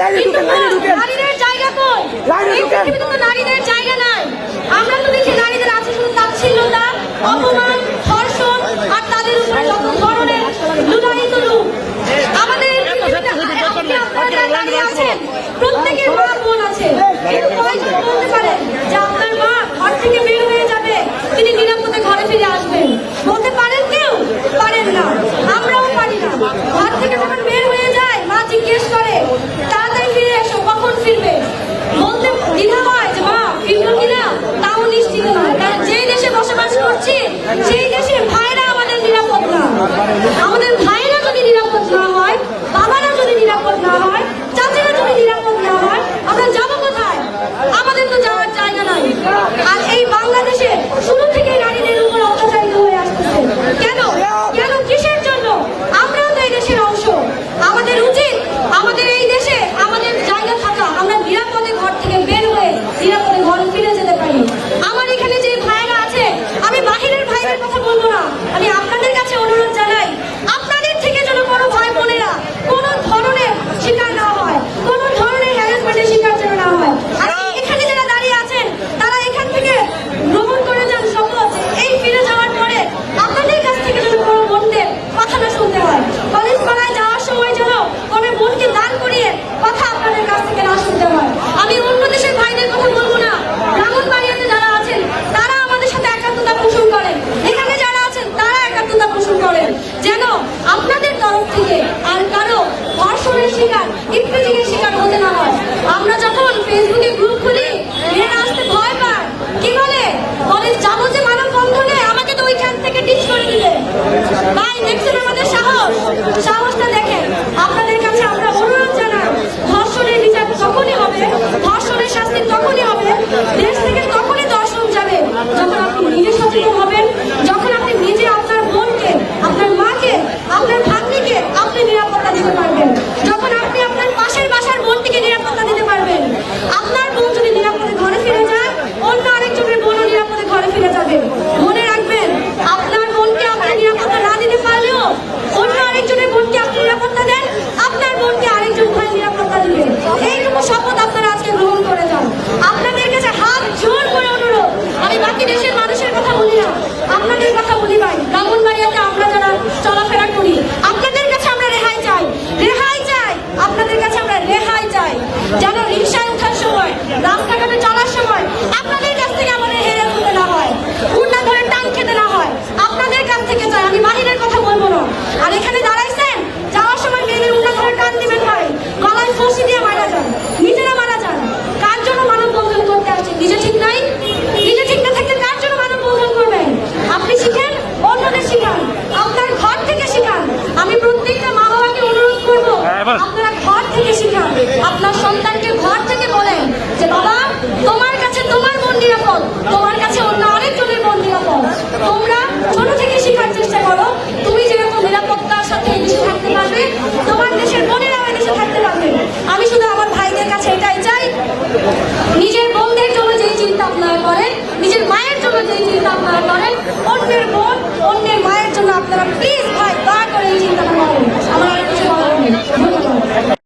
নারীদের জায়গা কই? এই পৃথিবীতে তো নারীদের জায়গা নাই। আমরা তো দেখি নারীদের আছে শুধু তাচ্ছিল্যতা, অপমান, ধর্ষণ আর তাদের উপরে যত ধরনের লুলায়িত রূপ। আমাদের পৃথিবীতে আজকে আপনারা দাঁড়িয়ে আছেন, প্রত্যেকের মা বোন আছে, কিন্তু কয়জন বলতে পারেন যে আপনার মা ঘর থেকে বের হয়ে যাবে, তিনি নিরাপদে ঘরে ফিরে আসবেন? বলতে পারেন কেউ? পারেন না, আমরাও পারি না। ঘর থেকে যখন বের হয়ে যায়, মা জিজ্ঞেস করে তাড়াতাড়ি ফিরে এসো, কখন ফিরবে? বলতে দ্বিধা হয় যে মা ফিরলো কিনা, তাও নিশ্চিত নয়। কারণ যেই দেশে বসবাস করছি সেই দেশের ভাইরা আমাদের নিরাপদ না। আমাদের ভাইরা যদি নিরাপদ না হয়, বাবারা যদি নিরাপদ না হয়, চাচিরা যদি নিরাপদ না হয়, আমরা যাবো কোথায়? আমাদের তো যাওয়ার জায়গা নাই। আর এই বাংলাদেশে শুরু থেকে নারীদের উপর অত্যাচারিত হয়ে আসতেছে। কেন? কেন? কিসের জন্য? আমরাও তো এই দেশের অংশ। আমাদের উচিত আমাদের এই দেশে আমাদের জায়গা থাকা, আমরা নিরাপদে ঘর থেকে বের হয়ে নিরাপদে ঘরে ফিরে যেতে পারি। আমার এখানে যে ভাইয়েরা আছে, আমি বাহিরের ভাইদের কথা বলবো না, আমি আপনাদের কাছে অনুরোধ জানাই, আপনাদের থেকে যেন কোনো ভাই বোনেরা কোনো ধরনের শিকার না হয়, কোনো ধরনের হ্যারাসমেন্টের শিকার যেন না হয়। আর এখানে যারা দাঁড়িয়ে আছেন, তারা এখান থেকে গ্রহণ করে যান শপথ, এই ফিরে যাওয়ার পরে আপনাদের কাছ থেকে যেন কোনো বোনদের কথা না শুনতে হয়। কলেজ পাড়ায় যাওয়ার সময় যেন কোনো বোনকে দান করিয়ে কথা আপনাদের কাছ থেকে না শুনতে হয়। আমি অন্য দেশের ভাইদের কথা বলবো না, ব্রাহ্মণবাড়িয়াতে যারা আছেন তারা আমাদের সাথে একাত্মতা পোষণ করেন, এখানে যারা আছেন তারা একাত্মতা পোষণ করেন, যেন আপনাদের তরফ থেকে আর কারো ধর্ষণের শিকার, ইফতিজিংয়ের শিকার হতে না হয়। আমরা যখন ফেসবুকে গ্রুপ খুলি, মেয়েরা আসতে ভয় পায়, কি বলে? কলেজ যাবো যে মানববন্ধনে, আমাকে তো ওইখান থেকে টিচ করে দিবে। ভাই দেখছেন আমাদের সাহস? সাহসটা দেখেন। আপনাদের কাছে আমরা অনুরোধ জানাই, ধর্ষণের বিচার তখনই হবে, ধর্ষণের শাস্তি তখনই হবে, দেশ থেকে তখনই দর্শন যাবে যখন আপনি নিজে সচেতন হবেন, যখন আপনি নিজে আপনার বোনকে, আপনার মাকে, আপনার ভাগ্নিকে আপনি নিরাপত্তা দিতে পারবেন, যখন আপনি আপনার পাশের বাসার বোনটিকে নিরাপত্তা দিতে পারবেন। আপনার বোন যদি নিরাপদে ঘরে ফিরে যায়, অন্য আরেকজনের বোনও নিরাপদে ঘরে ফিরে যাবে। মনে রাখবেন, আপনার বোনকে আপনি নিরাপত্তা না দিতে পারলেও অন্য আরেকজনের বোনকে আপনি নিরাপত্তা দেন, আপনার বোনকে আরেকজন ভাই নিরাপত্তা দিবে। এইটুকু শপথ আপনারা আজকে গ্রহণ করে যান। আপনাদের কাছে হাত জোর করে অনুরোধ, আমি বাকি দেশের মানুষের কথা বলি না, আপনাদের কথা বলি ভাই। ব্রাহ্মণবাড়িয়াতে আমরা যারা চলাফেরা করি, আপনাদের কাছে আমরা রেহাই চাই, রেহাই চাই, আপনাদের কাছে আমরা রেহাই চাই, যেন রিকশায় ওঠার সময়, রাস্তাঘাটে চলার সময় আপনাদের কাছ থেকে আমাদের হেরে তুলতে না হয়, উন্না ধরে টান খেতে না হয়, আপনাদের কাছ থেকে চাই। আমি বাহিরের কথা বলবো না। আর এখানে দাঁড়াইছেন, যাওয়ার সময় মেয়েদের উন্না ধরে টান দিবেন ভাই, গলায় ফাঁসি দিয়ে মারা যান, নিজেরা মারা যান। কার জন্য মানববন্ধন করতে আসছেন? নিজে ঠিক নাই? নিজে ঠিক না থাকলে কার জন্য মানববন্ধন করবেন? আপনি শিখেন, অন্যদের শিখান, আপনার ঘর থেকে শিখান। আমি প্রত্যেকটা মা বাবাকে অনুরোধ করবো, আপনারা ঘর থেকে শিখান, আপনার সন্তানকে ঘর থেকে বলেন যে বাবা, তোমার কাছে তোমার বোন নিরাপদ, তোমার কাছে অন্য আরেকজনের বোন নিরাপদ। তোমরা ছোট থেকে শেখার চেষ্টা করো, তুমি যেরকম নিরাপত্তার সাথে এই দেশে থাকতে পারবে, তোমার দেশের বোনেরাও এই দেশে থাকতে পারবে। আমি শুধু আমার ভাইদের কাছে এটাই চাই, নিজের বোনদের জন্য যেই চিন্তা আপনারা করেন, নিজের মায়ের জন্য যেই চিন্তা আপনারা করেন, অন্যের বোন, অন্যের মায়ের জন্য আপনারা প্লিজ ভাই দয়া করে এই চিন্তাটা করেন। আমার আর কিছু বলার নেই। ধন্যবাদ।